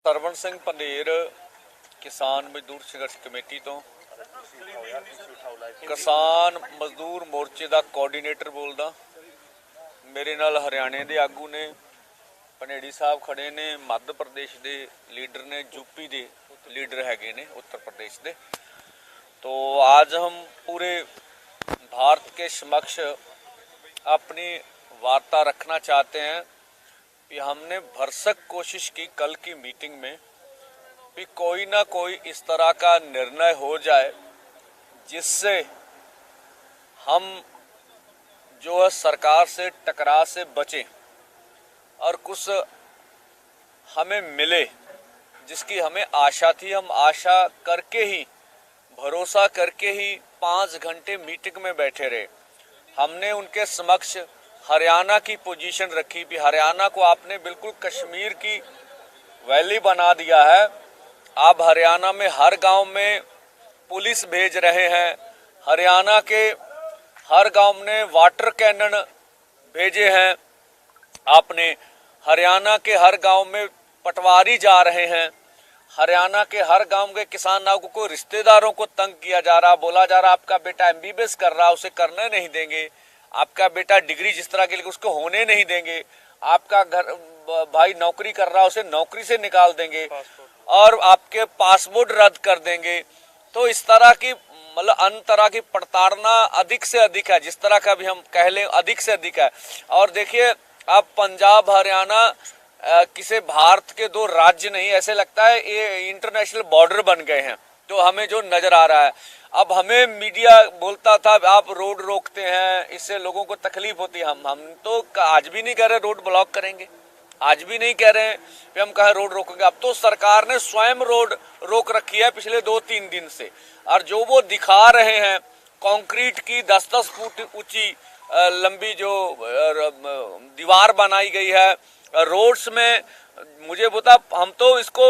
ਸਰਵਣ ਸਿੰਘ ਪੰਧੇਰ ਕਿਸਾਨ ਮਜ਼ਦੂਰ ਸੰਘਰਸ਼ ਕਮੇਟੀ ਤੋਂ ਕਿਸਾਨ ਮਜ਼ਦੂਰ ਮੋਰਚੇ ਦਾ ਕੋਆਰਡੀਨੇਟਰ ਬੋਲਦਾ। ਮੇਰੇ ਨਾਲ ਹਰਿਆਣੇ ਦੇ ਆਗੂ ਨੇ, ਪੰਧੇੜੀ ਸਾਹਿਬ ਖੜੇ ਨੇ, मध्य प्रदेश ਦੇ लीडर ने, यूपी ਦੇ लीडर हैगे ने, उत्तर प्रदेश ਦੇ। तो आज हम पूरे भारत के समक्ष अपनी वार्ता रखना चाहते हैं कि हमने भरसक कोशिश की कल की मीटिंग में कि कोई ना कोई इस तरह का निर्णय हो जाए जिससे हम जो है सरकार से टकराव से बचें और कुछ हमें मिले जिसकी हमें आशा थी। हम आशा करके ही, भरोसा करके ही 5 घंटे मीटिंग में बैठे रहे। हमने उनके समक्ष हरियाणा की पोजीशन रखी भी हरियाणा को आपने बिल्कुल कश्मीर की वैली बना दिया है। आप हरियाणा में हर गांव में पुलिस भेज रहे हैं, हरियाणा के हर गांव में वाटर कैनन भेजे हैं आपने, हरियाणा के हर गांव में पटवारी जा रहे हैं, हरियाणा के हर गांव के किसानों को रिश्तेदारों को तंग किया जा रहा, बोला जा रहा आपका बेटा MBBS कर रहा उसे करने नहीं देंगे, आपका बेटा डिग्री जिस तरह के लिए उसको होने नहीं देंगे, आपका घर भाई नौकरी कर रहा उसे नौकरी से निकाल देंगे और आपके पासपोर्ट रद्द कर देंगे। तो इस तरह की मतलब अन्य तरह की प्रताड़ना अधिक से अधिक है, जिस तरह का भी हम कह लें अधिक से अधिक है। और देखिए अब पंजाब हरियाणा किसी भारत के 2 राज्य नहीं, ऐसे लगता है ये इंटरनेशनल बॉर्डर बन गए हैं। तो हमें जो नजर आ रहा है, अब हमें मीडिया बोलता था आप रोड रोकते हैं इससे लोगों को तकलीफ होती है। हम तो आज भी नहीं कह रहे रोड ब्लॉक करेंगे, आज भी नहीं कह रहे हैं कि हम कहा रोड रोकेंगे। अब तो सरकार ने स्वयं रोड रोक रखी है पिछले 2-3 दिन से, और जो वो दिखा रहे हैं कंक्रीट की 10-10 फुट ऊंची लंबी जो दीवार बनाई गई है रोड्स में, मुझे बता हम तो इसको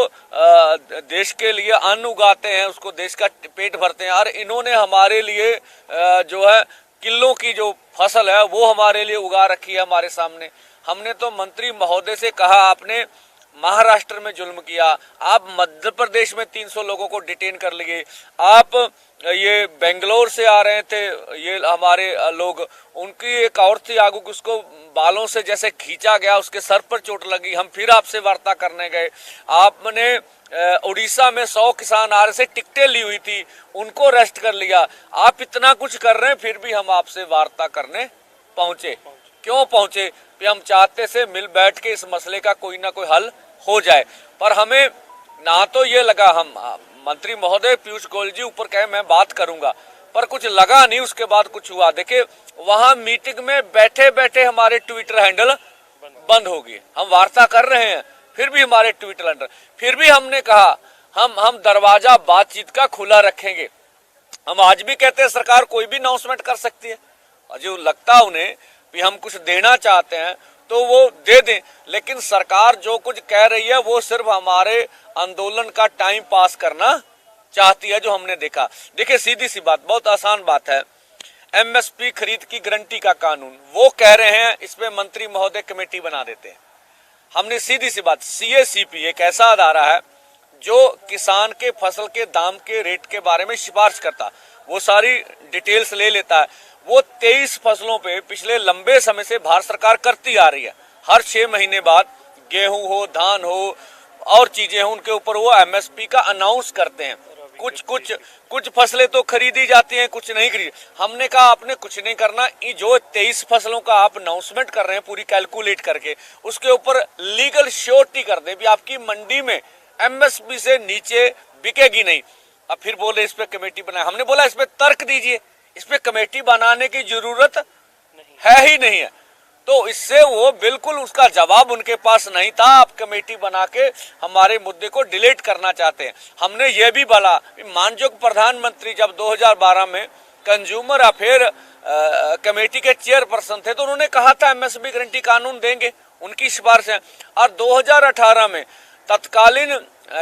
देश के लिए अन्न उगाते हैं, उसको देश का पेट भरते हैं, और इन्होंने हमारे लिए जो है किलों की जो फसल है वो हमारे लिए उगा रखी है हमारे सामने। हमने तो मंत्री महोदय से कहा आपने महाराष्ट्र में जुल्म किया, आप मध्य प्रदेश में 300 लोगों को डिटेन कर लिए, आप ये बेंगलोर से आ रहे थे ये हमारे लोग, उनकी एक और थी आगू उसको बालों से जैसे खींचा गया, उसके सर पर चोट लगी, हम फिर आपसे वार्ता करने गए। आपने उड़ीसा में 100 किसान आ रहे से टिकटें ली हुई थी, उनको अरेस्ट कर लिया। आप इतना कुछ कर रहे हैं फिर भी हम आपसे वार्ता करने पहुंचे। क्यों पहुंचे? कि हम चाहते से मिल बैठ के इस मसले का कोई ना कोई हल हो जाए। पर हमें ना तो ये लगा, हम मंत्री महोदय पीयूष गोयल जी ऊपर कहे मैं बात करूंगा, पर कुछ लगा नहीं, उसके बाद कुछ हुआ। देखिए वहां मीटिंग में बैठे बैठे हमारे ट्विटर हैंडल बंद हो गए। हम वार्ता कर रहे हैं फिर भी हमारे ट्विटर हैंडल, फिर भी हमने कहा हम दरवाजा बातचीत का खुला रखेंगे। हम आज भी कहते हैं सरकार कोई भी अनाउंसमेंट कर सकती है, और जो लगता है उन्हें भी हम कुछ देना चाहते हैं तो वो दे दें, लेकिन सरकार जो कुछ कह रही है वो सिर्फ हमारे आंदोलन का टाइम पास करना चाहती है, जो हमने देखा। देखिए सीधी सी बात, बहुत आसान बात है, MSP खरीद की गारंटी का कानून वो कह रहे हैं इस पे मंत्री महोदय कमेटी बना देते हैं। हमने सीधी सी बात, CACP एक ऐसा अदारा है जो किसान के फसल के दाम के रेट के बारे में सिफारिश करता, वो सारी डिटेल्स ले लेता है। वो 23 फसलों पे पिछले लंबे समय से भारत सरकार करती आ रही है, हर 6 महीने बाद गेहूं हो, धान हो और चीजें हो, उनके ऊपर वो MSP का अनाउंस करते हैं। कुछ फसलें तो खरीदी जाती हैं, कुछ नहीं खरीदी। हमने कहा आपने कुछ नहीं करना, जो 23 फसलों का आप अनाउंसमेंट कर रहे हैं पूरी कैलकुलेट करके, उसके ऊपर लीगल श्योरिटी कर दे भी आपकी मंडी में MSP से नीचे बिकेगी नहीं। अब फिर बोले इस पे कमेटी बनाए, हमने बोला इस पे तर्क दीजिए, इस पे कमेटी बनाने की जरूरत है ही नहीं है। तो इससे वो बिल्कुल उसका जवाब उनके पास नहीं था, आप कमेटी बना के हमारे मुद्दे को डिलीट करना चाहते हैं। हमने ये भी बोला, माननीय प्रधानमंत्री जब 2012 में कंज्यूमर अफेयर कमेटी के चेयरपर्सन थे तो उन्होंने कहा था MSP गारंटी कानून देंगे, उनकी सिफारिश है। और 2018 में तत्कालीन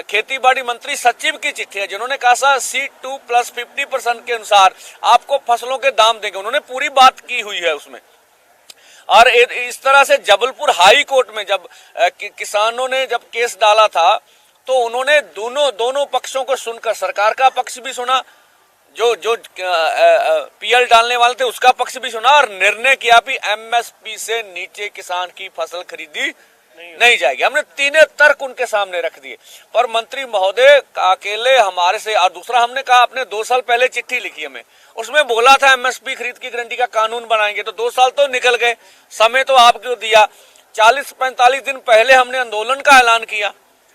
खेती बाड़ी मंत्री सचिव की चिट्ठी है जिन्होंने कहा C2 + 50% के अनुसार आपको फसलों के दाम देंगे, उन्होंने पूरी बात की हुई है उसमें। और इस तरह से जबलपुर हाई कोर्ट में जब किसानों ने जब केस डाला था तो उन्होंने दोनों पक्षों को सुनकर सरकार का पक्ष भी सुना, जो पीएल डालने वाले थे उसका पक्ष भी सुना, और निर्णय किया भी एमएसपी से नीचे किसान की फसल खरीदी नहीं जाएगी। हमने तीनों तर्क उनके सामने रख दिए, पर मंत्री महोदय अकेले हमारे से, और दूसरा हमने कहा, आपने 2 साल पहले चिट्ठी लिखी हमें, उसमें बोला था एमएसपी खरीद की गारंटी का कानून बनाएंगे, तो 2 साल तो निकल गए, समय तो आपको दिया। 40-45 दिन पहले हमने आंदोलन का ऐलान किया,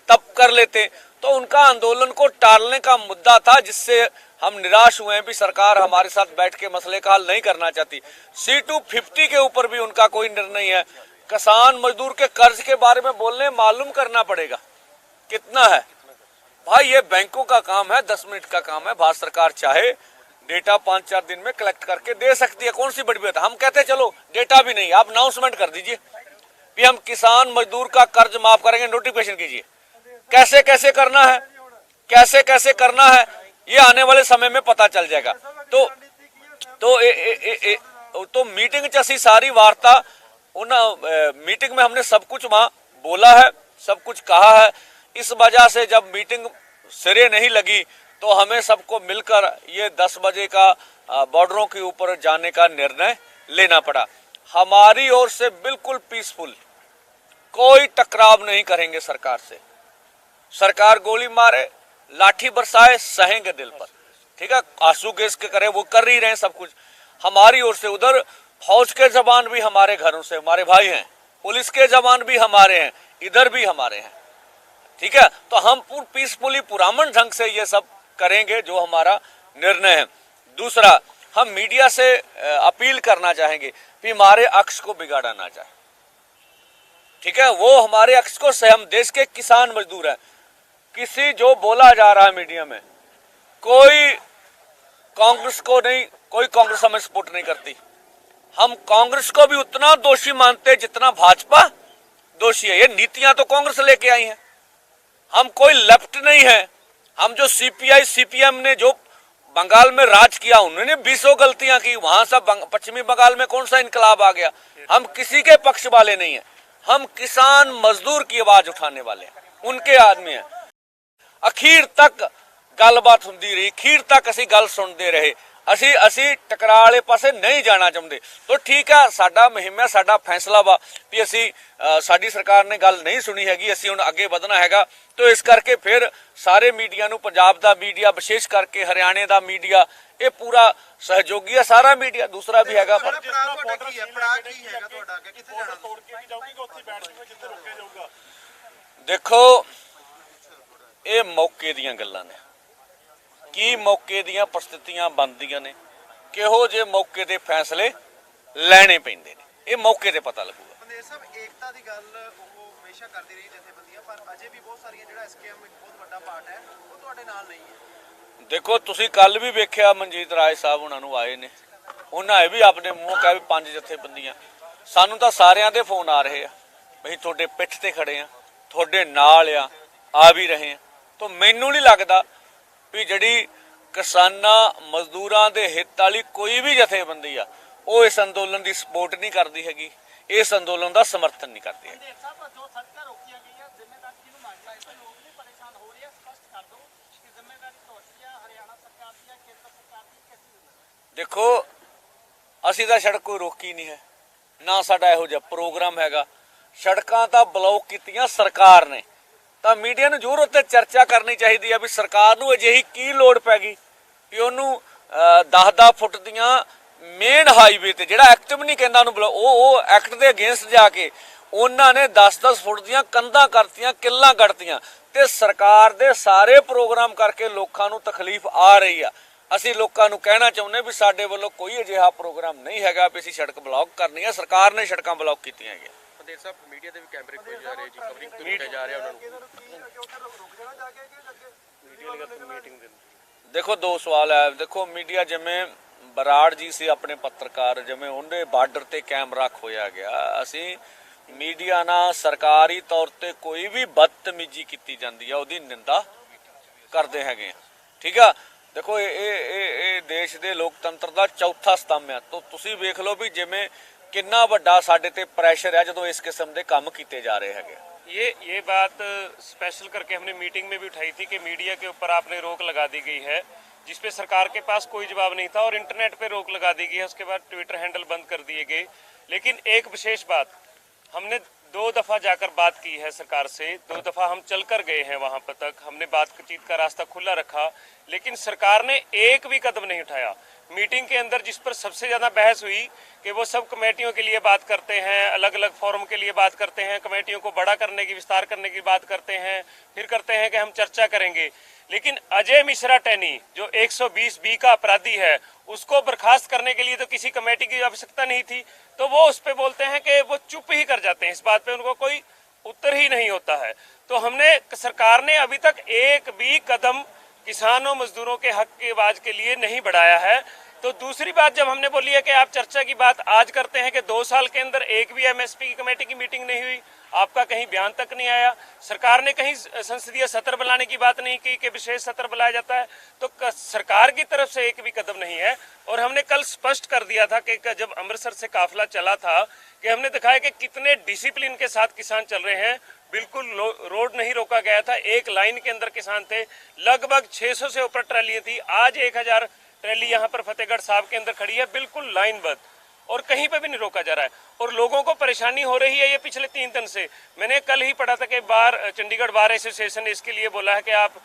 तब कर लेते। तो उनका आंदोलन को टालने का मुद्दा था, जिससे हम निराश हुए हैं भी सरकार हमारे साथ बैठ के मसले का हल नहीं करना चाहती। C-250 के ऊपर भी उनका कोई निर्णय है। किसान मजदूर के कर्ज के बारे में बोलने, मालूम करना पड़ेगा कितना है भाई, ये बैंकों का काम है, 10 मिनट का काम है। भारत सरकार चाहे डेटा 5-4 दिन में कलेक्ट करके दे सकती है, कौन सी बड़ी बात है। हम कहते हैं चलो डेटा भी नहीं, आप अनाउंसमेंट कर दीजिए भी हम किसान मजदूर का कर्ज माफ करेंगे, नोटिफिकेशन कीजिए। कैसे कैसे करना है, कैसे कैसे करना है, ये आने वाले समय में पता चल जाएगा। तो मीटिंग च असी सारी वार्ता उन मीटिंग में हमने सब कुछ वहां बोला है, सब कुछ कहा है। इस वजह से जब मीटिंग सिरे नहीं लगी तो हमें सबको मिलकर ये 10 बजे का बॉर्डरों के ऊपर जाने का निर्णय लेना पड़ा। हमारी ओर से बिल्कुल पीसफुल, कोई टकराव नहीं करेंगे सरकार से। सरकार गोली मारे, लाठी बरसाए, सहेंगे दिल पर, ठीक है। आंसू गैस के करे, वो कर ही रहे हैं सब कुछ। हमारी ओर से उधर फौज के जवान भी हमारे घरों से हमारे भाई हैं, पुलिस के जवान भी हमारे हैं, इधर भी हमारे हैं, ठीक है। तो हम पीसफुली पुरामन ढंग से ये सब करेंगे जो हमारा निर्णय है। दूसरा, हम मीडिया से अपील करना चाहेंगे कि हमारे अक्ष को बिगाड़ा ना जाए, ठीक है। वो हमारे अक्ष को से, हम देश के किसान मजदूर हैं। किसी जो बोला जा रहा है मीडिया में, कोई कांग्रेस को नहीं, कोई कांग्रेस हमें सपोर्ट नहीं करती। हम कांग्रेस को भी उतना दोषी मानते हैं जितना भाजपा दोषी है। ये नीतियां तो कांग्रेस लेके आई हैं, हम कोई लेफ्ट नहीं है। हम जो सीपीआई सीपीएम ने जो बंगाल में राज किया, उन्होंने 20 गलतियां की, वहां से पश्चिमी बंगाल में कौन सा इनकलाब आ गया। हम किसी के पक्ष वाले नहीं है, हम किसान मजदूर की आवाज उठाने वाले हैं, उनके आदमी हैं। अखीर तक गलबात ਹੁੰਦੀ ਰਹੀ, अखीर तक ਅਸੀਂ ਗੱਲ ਸੁਣਦੇ ਰਹੇ। ਅਸੀਂ ਟਕਰਾਅ ਵਾਲੇ ਪਾਸੇ ਨਹੀਂ ਜਾਣਾ ਚਾਹੁੰਦੇ। तो ठीक है, ਸਾਡਾ ਮੁਹਿੰਮ ਹੈ, ਸਾਡਾ ਫੈਸਲਾ ਵਾ ਵੀ ਅਸੀਂ ਸਾਡੀ ਸਰਕਾਰ ਨੇ ਗੱਲ ਨਹੀਂ ਸੁਣੀ ਹੈਗੀ, ਅਸੀਂ ਹੁਣ ਅੱਗੇ ਵਧਣਾ ਹੈਗਾ। तो इस करके फिर सारे मीडिया ਨੂੰ, ਪੰਜਾਬ ਦਾ ਮੀਡੀਆ ਵਿਸ਼ੇਸ਼ ਕਰਕੇ ਹਰਿਆਣੇ ਦਾ ਮੀਡੀਆ, ਇਹ ਪੂਰਾ ਸਹਿਯੋਗੀ ਹੈ। ਸਾਰਾ ਮੀਡੀਆ ਦੂਸਰਾ ਵੀ ਹੈਗਾ, ਪਰ ਦੇਖੋ ਇਹ ਮੌਕੇ ਦੀਆਂ ਗੱਲਾਂ ਨੇ, ਕੀ ਮੌਕੇ ਦੀਆਂ परिस्थितियां ਬਣਦੀਆਂ ਨੇ, ਕਿਹੋ ਜਿਹੇ ਮੌਕੇ ਤੇ ਫੈਸਲੇ ਲੈਣੇ ਪੈਂਦੇ ਨੇ, ਇਹ ਮੌਕੇ ਤੇ ਪਤਾ ਲੱਗੂਗਾ। ਬੰਦੇਰ ਸਾਹਿਬ, ਏਕਤਾ ਦੀ ਗੱਲ ਉਹ ਹਮੇਸ਼ਾ ਕਰਦੀ ਰਹੀ ਜਥੇਬੰਦੀਆਂ, ਪਰ ਅਜੇ ਵੀ ਬਹੁਤ ਸਾਰੀਆਂ ਜਿਹੜਾ ਐਸਕੇਐਮ ਇੱਕ ਬਹੁਤ ਵੱਡਾ ਪਾਰਟ ਹੈ, ਉਹ ਤੁਹਾਡੇ ਨਾਲ ਨਹੀਂ ਹੈ। ਦੇਖੋ ਤੁਸੀਂ ਕੱਲ ਵੀ ਵੇਖਿਆ ਮਨਜੀਤ ਰਾਏ ਸਾਹਿਬ ਉਹਨਾਂ ਨੂੰ ਆਏ ਨੇ, ਉਹਨਾਂ ਇਹ ਵੀ ਆਪਣੇ ਮੂੰਹ ਕਹੇ ਵੀ 5 ਜਥੇਬੰਦੀਆਂ। ਸਾਨੂੰ ਤਾਂ ਸਾਰਿਆਂ ਦੇ ਫੋਨ ਆ ਰਹੇ ਆ, ਅਸੀਂ ਤੁਹਾਡੇ ਪਿੱਠ ਤੇ ਖੜੇ ਆ, ਤੁਹਾਡੇ ਨਾਲ ਆ ਵੀ ਰਹੇ ਆ। ਤਾਂ ਮੈਨੂੰ ਨਹੀਂ ਲੱਗਦਾ ਵੀ ਜਿਹੜੀ ਕਿਸਾਨਾਂ ਮਜ਼ਦੂਰਾਂ ਦੇ ਹਿੱਤ ਵਾਲੀ ਕੋਈ ਵੀ ਜਥੇਬੰਦੀ ਆ, ਉਹ ਇਸ ਅੰਦੋਲਨ ਦੀ ਸਪੋਰਟ ਨਹੀਂ ਕਰਦੀ ਹੈਗੀ, ਇਸ ਅੰਦੋਲਨ ਦਾ ਸਮਰਥਨ ਨਹੀਂ ਕਰਦੀ ਹੈ। ਦੇਖੋ ਅਸੀਂ ਤਾਂ ਸੜਕ ਕੋਈ ਰੋਕੀ ਨਹੀਂ ਹੈ, ਨਾ ਸਾਡਾ ਇਹੋ ਜਿਹਾ ਪ੍ਰੋਗਰਾਮ ਹੈਗਾ। ਸੜਕਾਂ ਤਾਂ ਬਲੌਕ ਕੀਤੀਆਂ ਸਰਕਾਰ ਨੇ, ਤਾਂ ਮੀਡੀਆ ਨੂੰ ਜ਼ਰੂਰ ਉੱਤੇ ਚਰਚਾ ਕਰਨੀ ਚਾਹੀਦੀ ਹੈ ਵੀ ਸਰਕਾਰ ਨੂੰ ਅਜਿਹੀ ਕੀ ਲੋੜ ਪੈ ਗਈ ਵੀ ਉਹਨੂੰ 10-10 ਫੁੱਟ ਦੀਆਂ ਮੇਨ ਹਾਈਵੇ ਤੇ, ਜਿਹੜਾ ਐਕਟ ਵੀ ਨਹੀਂ ਕਹਿੰਦਾ ਉਹਨੂੰ, ਉਹ ਐਕਟ ਦੇ ਅਗੇਂਸਟ ਜਾ ਕੇ ਉਹਨਾਂ ਨੇ 10-10 ਫੁੱਟ ਦੀਆਂ ਕੰਧਾਂ ਕਰਤੀਆਂ, ਕਿੱਲਾਂ ਕੱਢਤੀਆਂ, ਤੇ ਸਰਕਾਰ ਦੇ ਸਾਰੇ ਪ੍ਰੋਗਰਾਮ ਕਰਕੇ ਲੋਕਾਂ ਨੂੰ ਤਕਲੀਫ ਆ ਰਹੀ ਆ। ਅਸੀਂ ਲੋਕਾਂ ਨੂੰ ਕਹਿਣਾ ਚਾਹੁੰਦੇ ਵੀ ਸਾਡੇ ਵੱਲੋਂ ਕੋਈ ਅਜਿਹਾ ਪ੍ਰੋਗਰਾਮ ਨਹੀਂ ਹੈਗਾ ਵੀ ਅਸੀਂ ਸੜਕ ਬਲੌਕ ਕਰਨੀ ਹੈ, ਸਰਕਾਰ ਨੇ ਸੜਕਾਂ ਬਲੌਕ ਕੀਤੀਆਂ ਹੈਗੀਆਂ। ਬੰਦੇਰ ਸਾਹਿਬ, ਮੀਡੀਆ ਦੇ ਵੀ ਕੈਮਰੇ ਖੋਏ ਜਾ ਰਹੇ ਜੀ, ਕਵਰਿੰਗ ਕੀਤਾ ਜਾ ਰਿਹਾ ਉਹਨਾਂ ਨੂੰ, ਮੀਟਿੰਗ ਦੇ। ਦੇਖੋ ਦੋ ਸਵਾਲ ਹੈ। ਦੇਖੋ ਮੀਡੀਆ ਜਿਵੇਂ ਬਰਾੜ ਜੀ ਸੀ ਆਪਣੇ ਪੱਤਰਕਾਰ, ਜਿਵੇਂ ਉਹਦੇ ਬਾਰਡਰ ਤੇ ਕੈਮਰਾ ਖੋਇਆ ਗਿਆ, ਅਸੀਂ ਮੀਡੀਆ ਨਾਲ ਸਰਕਾਰੀ ਤੌਰ ਤੇ ਕੋਈ ਵੀ ਬਦਤਮੀਜ਼ੀ ਕੀਤੀ ਜਾਂਦੀ ਆ ਉਹਦੀ ਨਿੰਦਾ ਕਰਦੇ ਹੈਗੇ ਆ, ਠੀਕ ਆ। ਦੇਖੋ ਇਹ ਦੇਸ਼ ਦੇ ਲੋਕਤੰਤਰ ਦਾ ਚੌਥਾ ਸਤੰਭ ਆ। ਤਾਂ ਤੁਸੀਂ ਵੇਖ ਲਓ ਵੀ ਜਿਵੇਂ ਕਿੰਨਾ ਵੱਡਾ ਸਾਡੇ ਤੇ ਪ੍ਰੈਸ਼ਰ ਹੈ ਜਦੋਂ ਇਸ ਕਿਸਮ ਦੇ ਕੰਮ ਕੀਤੇ ਜਾ ਰਹੇ ਹੈਗੇ। ये बात स्पेशल करके हमने मीटिंग में भी उठाई थी कि मीडिया के ऊपर आपने रोक लगा दी गई है, जिसपे सरकार के पास कोई जवाब नहीं था, और इंटरनेट पे रोक लगा दी गई है। उसके बाद ट्विटर हैंडल बंद कर दिए गए। लेकिन एक विशेष बात, हमने 2 दफ़ा जाकर बात की है सरकार से, 2 दफ़ा हम चल कर गए हैं वहां पर तक, हमने बातचीत का रास्ता खुला रखा, लेकिन सरकार ने एक भी कदम नहीं उठाया। मीटिंग के अंदर जिस पर सबसे ज़्यादा बहस हुई कि वो सब कमेटियों के लिए बात करते हैं, अलग अलग फोरम के लिए बात करते हैं, कमेटियों को बड़ा करने की, विस्तार करने की बात करते हैं, फिर करते हैं कि हम चर्चा करेंगे। लेकिन अजय मिश्रा टैनी जो 120(b) का अपराधी है, उसको बर्खास्त करने के लिए तो किसी कमेटी की आवश्यकता नहीं थी, तो वो उस पर बोलते हैं कि वो चुप ही कर जाते हैं, इस बात पे उनको कोई उत्तर ही नहीं होता है। तो हमने, सरकार ने अभी तक एक भी कदम किसानों मजदूरों के हक की आवाज के लिए नहीं बढ़ाया है। तो दूसरी बात जब हमने बोली है कि आप चर्चा की बात आज करते हैं कि 2 साल के अंदर एक भी एमएसपी की कमेटी की मीटिंग नहीं हुई, आपका कहीं बयान तक नहीं आया, सरकार ने कहीं संसदीय सत्र बुलाने की बात नहीं की कि विशेष सत्र बुलाया जाता है, तो सरकार की तरफ से एक भी कदम नहीं है। और हमने कल स्पष्ट कर दिया था कि जब अमृतसर से काफिला चला था कि हमने दिखाया कि कितने डिसिप्लिन के साथ किसान चल रहे हैं, बिल्कुल रोड नहीं रोका गया था, एक लाइन के अंदर किसान थे, लगभग 600 से ऊपर ट्रैलियां थी, आज 1000 ट्रैली यहाँ पर फतेहगढ़ साहब के अंदर खड़ी है, बिल्कुल लाइनबद्ध, और कहीं पे भी नहीं रोका जा रहा है। और लोगों को परेशानी हो रही है ये पिछले 3 दिन से। मैंने कल ही पढ़ा था कि चंडीगढ़ बार एसोसिएशन ने इसके लिए बोला है कि आप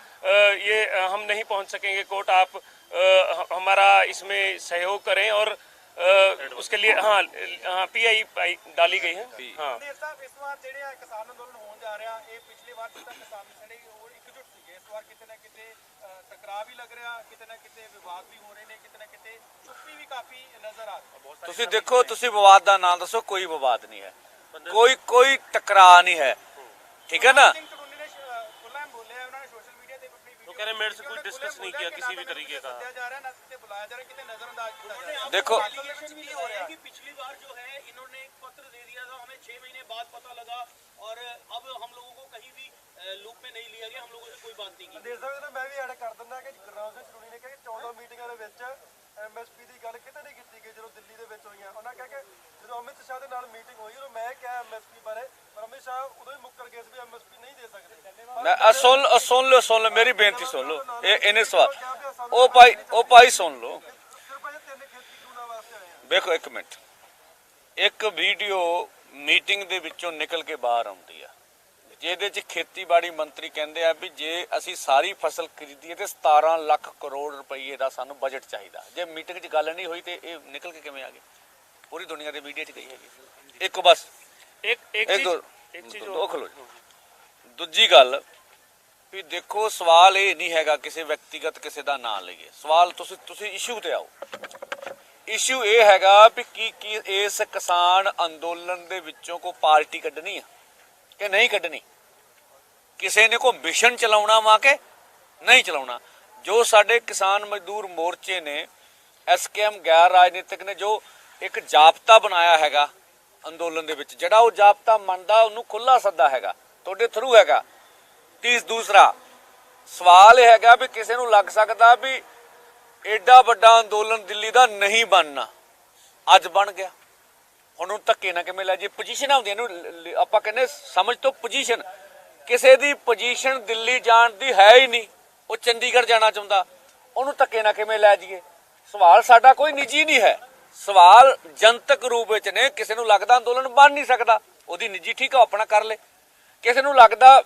हम नहीं पहुंच सकेंगे कोर्ट, आप हमारा इसमें सहयोग करें, और उसके लिए हाँ PI डाली गई है। हाँ, इस बार ਜਿਹੜੇ ਕਿਸਾਨ ਅੰਦੋਲਨ ਹੋਣ ਜਾ ਰਿਹਾ, ਇਹ ਪਿਛਲੀ ਵਾਰ ਜਿੱਦਾਂ ਕਿਸਾਨ ਜਿਹੜੇ ਉਹ ਇਕਜੁੱਟ ਸੀਗੇ, ਇਸ ਵਾਰ ਕਿਤੇ ਨਾ ਕਿਤੇ ਟਕਰਾਅ ਵੀ ਲੱਗ ਰਿਹਾ, ਕਿਤੇ ਨਾ ਕਿਤੇ ਵਿਵਾਦ ਵੀ ਹੋ ਰਹੇ ਨੇ, ਕਿਤੇ ਨਾ ਕਿਤੇ ਚੁੱਪੀ ਵੀ ਕਾਫੀ ਨਜ਼ਰ ਆ ਰਹੀ ਹੈ। ਤੁਸੀਂ ਦੇਖੋ, ਤੁਸੀਂ ਵਿਵਾਦ ਦਾ ਨਾਂ ਦੱਸੋ, ਕੋਈ ਵਿਵਾਦ ਨਹੀਂ ਹੈ, ਕੋਈ ਟਕਰਾਅ ਨਹੀਂ ਹੈ, ठीक है ना। कह रहे मेरे से कुछ डिस्कस नहीं किया किसी भी तरीके का। देखो पिछली बार जो है इन्होंने एक पत्र दे दिया था, हमें 6 महीने बाद पता लगा, और अब हम लोगों को कहीं भी लूप में नहीं लिया गया, हम लोगों से कोई बात नहीं की। ਦੇਖ ਸਕਦੇ ਮੈਂ ਵੀ ਐਡ ਕਰ ਦਿੰਦਾ ਕਿ ਗੁਰਨਾਮ ਸਿੰਘ ਚੜੂਣੀ ਨੇ ਕਿਹਾ ਕਿ 14 ਮੀਟਿੰਗਾਂ ਦੇ ਵਿੱਚ ਐਮਐਸਪੀ ਦੀ ਗੱਲ ਕਿਤੇ ਨਹੀਂ ਕੀਤੀ ਗਈ ਜਦੋਂ ਦਿੱਲੀ ਦੇ ਵਿੱਚ ਹੋਈਆਂ। ਉਹਨਾਂ ਕਹਿ ਕੇ ਜਦੋਂ ਅਮਿਤ ਸ਼ਾਹ ਦੇ ਨਾਲ ਮੀਟਿੰਗ ਹੋਈ ਉਦੋਂ ਮੈਂ ਕਿਹਾ ਐਮਐਸਪੀ ਬਾਰੇ, ਪਰ ਅਮਿਤ ਸ਼ਾਹ ਉਦੋਂ ਹੀ ਮੁੱਕਰ ਗਏ ਸੀ ਵੀ ਐਮਐਸਪੀ ਨਹੀਂ ਦੇ ਸਕਦੇ। सुन लो मेरी बेनती सुन लो, इन्हें सवाल ओ भाई सुन लो। ਸਿਰਫ ਅਜੇ 3 ਖੇਤੀ ਕਾਨੂੰਨਾਂ ਵਾਸਤੇ ਆਏ ਆ। ਦੇਖੋ ਇੱਕ ਮਿੰਟ, ਇੱਕ ਵੀਡੀਓ ਮੀਟਿੰਗ ਦੇ ਵਿੱਚੋਂ ਨਿਕਲ ਕੇ ਬਾਹਰ ਆਉਂਦੀ ਆ, ਜਿਹਦੇ 'ਚ ਖੇਤੀਬਾੜੀ ਮੰਤਰੀ ਕਹਿੰਦੇ ਆ ਵੀ ਜੇ ਅਸੀਂ ਸਾਰੀ ਫਸਲ ਖਰੀਦੀਏ ਤੇ 17 ਲੱਖ ਕਰੋੜ ਰੁਪਏ ਦਾ ਸਾਨੂੰ ਬਜਟ ਚਾਹੀਦਾ। ਜੇ ਮੀਟਿੰਗ 'ਚ ਗੱਲ ਨਹੀਂ ਹੋਈ ਤੇ ਇਹ ਨਿਕਲ ਕੇ ਕਿਵੇਂ ਆ ਗਈ? ਪੂਰੀ ਦੁਨੀਆ ਦੇ ਮੀਡੀਆ 'ਚ ਗਈ ਹੈਗੀ। ਇੱਕ ਬਸ ਇੱਕ ਚੀਜ਼ ਦੋ ਖਲੋ। ਦੂਜੀ ਗੱਲ ਵੀ ਦੇਖੋ, ਸਵਾਲ ਇਹ ਨਹੀਂ ਹੈਗਾ ਕਿਸੇ ਵਿਅਕਤੀਗਤ ਕਿਸੇ ਦਾ ਨਾਂ ਲਈਏ, ਸਵਾਲ ਤੁਸੀਂ ਇਸ਼ੂ ਤੇ ਆਓ। ਇਸ਼ੂ ਇਹ ਹੈਗਾ ਵੀ ਕੀ ਇਸ ਕਿਸਾਨ ਅੰਦੋਲਨ ਦੇ ਵਿੱਚੋਂ ਕੋਈ ਪਾਰਟੀ ਕੱਢਣੀ ਆ ਕਿ ਨਹੀਂ ਕੱਢਣੀ, ਕਿਸੇ ਨੇ ਕੋਈ ਮਿਸ਼ਨ ਚਲਾਉਣਾ ਵਾ ਕਿ ਨਹੀਂ ਚਲਾਉਣਾ। ਜੋ ਸਾਡੇ ਕਿਸਾਨ ਮਜ਼ਦੂਰ ਮੋਰਚੇ ਨੇ, SKM ਗੈਰ ਰਾਜਨੀਤਿਕ ਨੇ ਜੋ ਇੱਕ ਜਾਬਤਾ ਬਣਾਇਆ ਹੈਗਾ ਅੰਦੋਲਨ ਦੇ ਵਿੱਚ, ਜਿਹੜਾ ਉਹ ਜਾਬਤਾ ਮੰਨਦਾ ਉਹਨੂੰ ਖੁੱਲਾ ਸੱਦਾ ਹੈਗਾ, ਤੁਹਾਡੇ ਥਰੂ ਹੈਗਾ। ਦੂਸਰਾ ਸਵਾਲ ਇਹ ਹੈਗਾ ਵੀ ਕਿਸੇ ਨੂੰ ਲੱਗ ਸਕਦਾ ਵੀ ਐਡਾ ਵੱਡਾ ਅੰਦੋਲਨ ਦਿੱਲੀ ਦਾ ਨਹੀਂ ਬਣਨਾ, ਅੱਜ ਬਣ ਗਿਆ, ਹੁਣ ਉਹ ਧੱਕੇ ਨਾ ਕਿਵੇਂ ਲੈ ਜੇ। ਪੋਜੀਸ਼ਨਾਂ ਹੁੰਦੀਆਂ ਨੇ, ਆਪਾਂ ਕਹਿੰਦੇ ਸਮਝ ਤੋਂ ਪੋਜੀਸ਼ਨ, ਕਿਸੇ ਦੀ ਪੋਜੀਸ਼ਨ ਦਿੱਲੀ ਜਾਣ ਦੀ ਹੈ ਹੀ ਨਹੀਂ, ਉਹ ਚੰਡੀਗੜ੍ਹ ਜਾਣਾ ਚਾਹੁੰਦਾ, ਉਹਨੂੰ ਧੱਕੇ ਨਾ ਕਿਵੇਂ ਲੈ ਜਾਈਏ। ਸਵਾਲ ਸਾਡਾ ਕੋਈ ਨਿੱਜੀ ਨਹੀਂ ਹੈ, ਸਵਾਲ ਜਨਤਕ ਰੂਪ ਵਿੱਚ ਨੇ। ਕਿਸੇ ਨੂੰ ਲੱਗਦਾ ਅੰਦੋਲਨ ਬਣ ਨਹੀਂ ਸਕਦਾ, ਉਹਦੀ ਨਿੱਜੀ ਠੀਕ ਆ, ਆਪਣਾ ਕਰ ਲੇ। ਕਿਸੇ ਨੂੰ ਲੱਗਦਾ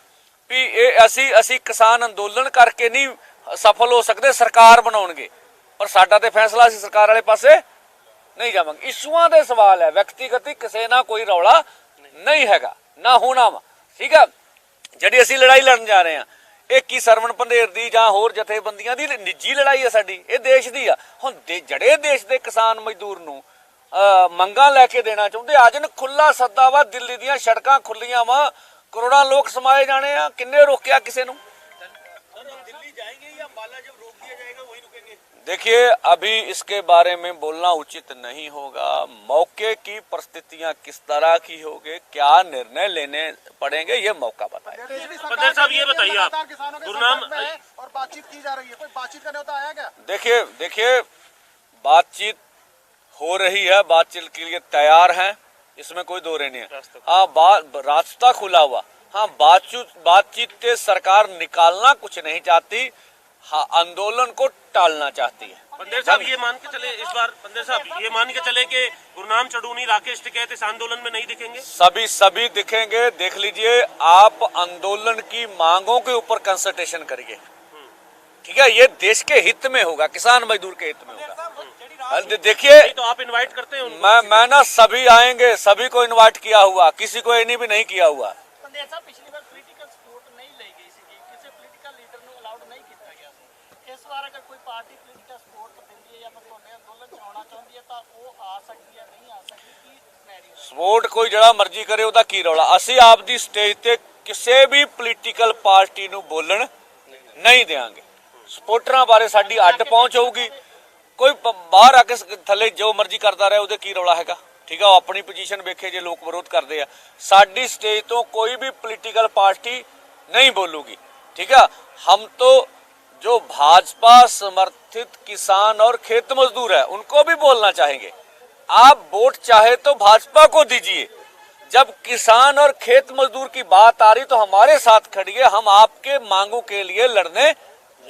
ਵੀ ਇਹ ਅਸੀਂ ਕਿਸਾਨ ਅੰਦੋਲਨ ਕਰਕੇ ਨਹੀਂ ਸਫਲ ਹੋ ਸਕਦੇ, ਸਰਕਾਰ ਬਣਾਉਣਗੇ, ਪਰ ਸਾਡਾ ਤੇ ਫੈਸਲਾ ਅਸੀਂ ਸਰਕਾਰ ਵਾਲੇ ਪਾਸੇ ਨਹੀਂ ਜਾਵਾਂਗੇ। ਇਸ਼ੂਆਂ ਦੇ ਸਵਾਲ ਹੈ, ਵਿਅਕਤੀਗਤ ਕਿਸੇ ਨਾਲ ਕੋਈ ਰੌਲਾ ਨਹੀਂ ਹੈਗਾ, ਨਾ ਹੋਣਾ ਵਾ, ਠੀਕ ਆ। ਜਿਹੜੀ ਅਸੀਂ ਲੜਾਈ ਲੜਨ ਜਾ ਰਹੇ ਹਾਂ, ਇਹ ਕੀ ਸਰਵਣ ਪੰਧੇਰ ਦੀ ਜਾਂ ਹੋਰ ਜਥੇਬੰਦੀਆਂ ਦੀ ਨਿੱਜੀ ਲੜਾਈ ਹੈ ਸਾਡੀ, ਇਹ ਦੇਸ਼ ਦੀ ਆ। ਹੁਣ ਜਿਹੜੇ ਦੇਸ਼ ਦੇ ਕਿਸਾਨ ਮਜ਼ਦੂਰ ਨੂੰ ਮੰਗਾਂ ਲੈ ਕੇ ਦੇਣਾ ਚਾਹੁੰਦੇ, ਅੱਜ ਨੂੰ ਖੁੱਲਾ ਸੱਦਾ ਵਾ, ਦਿੱਲੀ ਦੀਆਂ ਸੜਕਾਂ ਖੁੱਲੀਆਂ ਵਾ, ਕਰੋੜਾਂ ਲੋਕ ਸਮਾਏ ਜਾਣੇ ਆ, ਕਿੰਨੇ ਰੋਕਿਆ ਕਿਸੇ ਨੂੰ? दिल्ली जाएंगे या अम्बाला जब रोक दिया जाएगा वहीं रुकेंगे? देखिए, अभी इसके बारे में बोलना उचित नहीं होगा। मौके की परिस्थितियां किस तरह की होगी, क्या निर्णय लेने पड़ेंगे, ये मौका बताए। पंडित साहब ये बताइए, आप गुरनाम और बातचीत की जा रही है, कोई बातचीत करने होता आया क्या? देखिए बातचीत हो रही है, बातचीत के लिए तैयार हैं, इसमें कोई दो नहीं है। हाँ, रास्ता खुला हुआ, हाँ, बातचीत से सरकार निकालना कुछ नहीं चाहती, हाँ, आंदोलन को टालना चाहती है। पंदेर साहब ये मान के चले इस बार, पंदेर साहब ये मान के चले कि गुरनाम चढ़ूनी, राकेश टिकैत इस आंदोलन में नहीं दिखेंगे? सभी दिखेंगे। देख लीजिए, आप आंदोलन की मांगों के ऊपर कंसल्टेशन करिए, ठीक है? ये देश के हित में होगा, किसान मजदूर के हित में होगा। देखिए, तो आप इनवाइट करते हैं उनको? मैं ना सभी आएंगे, सभी को इनवाइट किया हुआ, किसी को इन्हीं भी नहीं किया हुआ। पंदेर साहब पिछली बार पॉलिटिकल सपोर्ट नहीं ली गई सी, किसी पॉलिटिकल लीडर ਨੂੰ ਅਲਾਉਡ ਨਹੀਂ ਕੀਤਾ ਗਿਆ ਸੀ। ਇਸ ਵਾਰ ਅਗਰ ਕੋਈ ਪਾਰਟੀ ਪੋਲੀਟੀਕਲ ਸਪੋਰਟ ਦਿੰਦੀ ਹੈ ਜਾਂ ਫਿਰ ਤੁਹਾਡੇ ਅੰਦੋਲਨ ਚਲਾਉਣਾ ਚਾਹੁੰਦੀ ਹੈ ਤਾਂ ਉਹ ਆ ਸਕਦੀ ਹੈ, ਨਹੀਂ ਆ ਸਕਦੀ, ਕੀ ਸਿਨੈਰੀਓ? ਸਪੋਰਟ ਕੋਈ ਜਿਹੜਾ ਮਰਜ਼ੀ ਕਰੇ, ਉਹਦਾ ਕੀ ਰੌਲਾ। ਅਸੀਂ ਆਪਦੀ ਸਟੇਜ ਤੇ ਕਿਸੇ ਵੀ ਪੋਲੀਟੀਕਲ ਪਾਰਟੀ ਨੂੰ ਬੋਲਣ ਨਹੀਂ ਦੇਵਾਂਗੇ। ਸਪੋਰਟਰਾਂ ਬਾਰੇ ਸਾਡੀ ਅੱਡ ਪਹੁੰਚ ਹੋਊਗੀ। ਕੋਈ ਬਾਹਰ ਆ ਕੇ ਥੱਲੇ ਜੋ ਮਰਜ਼ੀ ਕਰਦਾ ਰਹੇ, ਉਹਦੇ ਕੀ ਰੌਲਾ ਹੈਗਾ, ठीक है? वो अपनी पोजीशन वेखे जे लोग विरोध करते हैं। साडी स्टेज तो कोई भी पॉलिटिकल पार्टी नहीं बोलूगी, ठीक है? हम तो जो भाजपा समर्थित किसान और खेत मजदूर है उनको भी बोलना चाहेंगे। आप वोट चाहे तो भाजपा को दीजिए, जब किसान और खेत मजदूर की बात आ रही तो हमारे साथ खड़िए, हम आपके मांगों के लिए लड़ने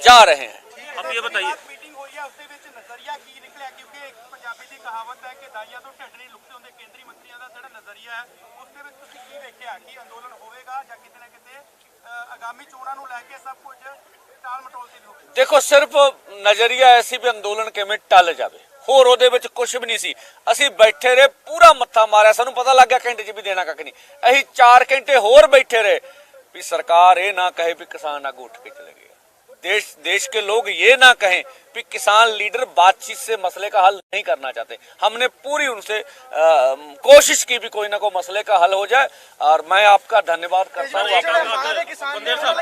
जा रहे हैं। अब ये बताइए, ਮੀਟਿੰਗ ਹੋਈ ਹੈ, ਉਸਦੇ ਵਿੱਚ ਨਜ਼ਰੀਆ ਕੀ ਨਿਕਲਿਆ? ਕਿਉਂਕਿ ਇੱਕ ਪੰਜਾਬੀ ਦੀ ਕਹਾਵਤ ਹੈ ਕਿ ਦਾਈਆਂ ਤੋਂ ਢਿੱਡ ਨਹੀਂ ਲੁਕਦੇ ਹੁੰਦੇ। ਕੇਂਦਰੀ ਮੰਤਰੀਆਂ ਦਾ ਜਿਹੜਾ ਨਜ਼ਰੀਆ ਹੈ ਉਸਦੇ ਵਿੱਚ ਤੁਸੀਂ ਕੀ ਵੇਖਿਆ ਕਿ ਅੰਦੋਲਨ ਹੋਵੇਗਾ ਜਾਂ ਕਿਤੇ ਨਾ ਕਿਤੇ ਆਗਾਮੀ ਚੋਣਾਂ ਨੂੰ ਲੈ ਕੇ ਸਭ ਕੁਝ ਟਾਲ ਮਟੋਲ ਦੀ ਲੋਕ? ਦੇਖੋ, ਸਿਰਫ ਨਜ਼ਰੀਆ ਐਸੀ ਵੀ ਅੰਦੋਲਨ ਕਿਵੇਂ ਟਲ ਜਾਵੇ, ਹੋਰ ਉਹਦੇ ਵਿੱਚ ਕੁਝ ਵੀ ਨਹੀਂ ਸੀ। ਅਸੀਂ ਬੈਠੇ ਰਹੇ, ਪੂਰਾ ਮੱਥਾ ਮਾਰਿਆ, ਸਾਨੂੰ ਪਤਾ ਲੱਗ ਗਿਆ ਘੰਟੇ 'ਚ ਵੀ ਦੇਣਾ ਕੱਖ ਨਹੀਂ। ਅਸੀਂ 4 ਘੰਟੇ ਹੋਰ ਬੈਠੇ ਰਹੇ ਵੀ ਸਰਕਾਰ ਇਹ ਨਾ ਕਹੇ ਵੀ किसान आगू उठ के चले गए। देश के लोग ये ना कहें कि किसान लीडर बातचीत से मसले का हल नहीं करना चाहते। हमने पूरी उनसे कोशिश की भी कोई ना कोई मसले का हल हो जाए, और मैं आपका धन्यवाद करता हूँ। पंदेर साहब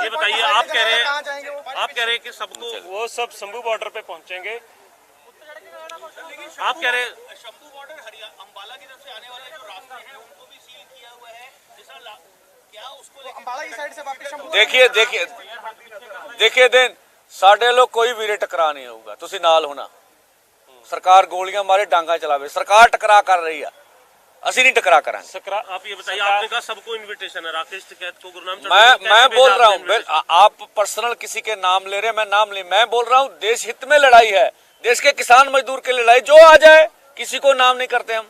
ये बताइए, आप कह रहे हैं कि सबको, वो सब शंभू बॉर्डर पे पहुंचेंगे। आप कह रहे हैं शंभू बॉर्डर हरियाणा अंबाला की तरफ से आने वाले जो रास्ते हैं उनको भी सील किया हुआ है, क्या उसको लेकर अंबाला की साइड से वापस शंभू? देखिए दिन साडे लोग कोई वीरे टकरा नहीं होगा, तुसी नाल होना। सरकार गोलियां मारे, डांगा चलावे, सरकार टकरा कर रही है, ਅਸੀਂ नहीं टकरा करांगे। आप ये बताइए, आपने कहा सबको इनविटेशन है, राकेश टिकैत को, गुरनाम मैं बोल रहा हूँ, आप पर्सनल किसी के नाम ले रहे हैं, मैं नाम ले, मैं बोल रहा हूँ देश हित में लड़ाई है, देश के किसान मजदूर की लड़ाई, जो आ जाए, किसी को नाम नहीं करते हम।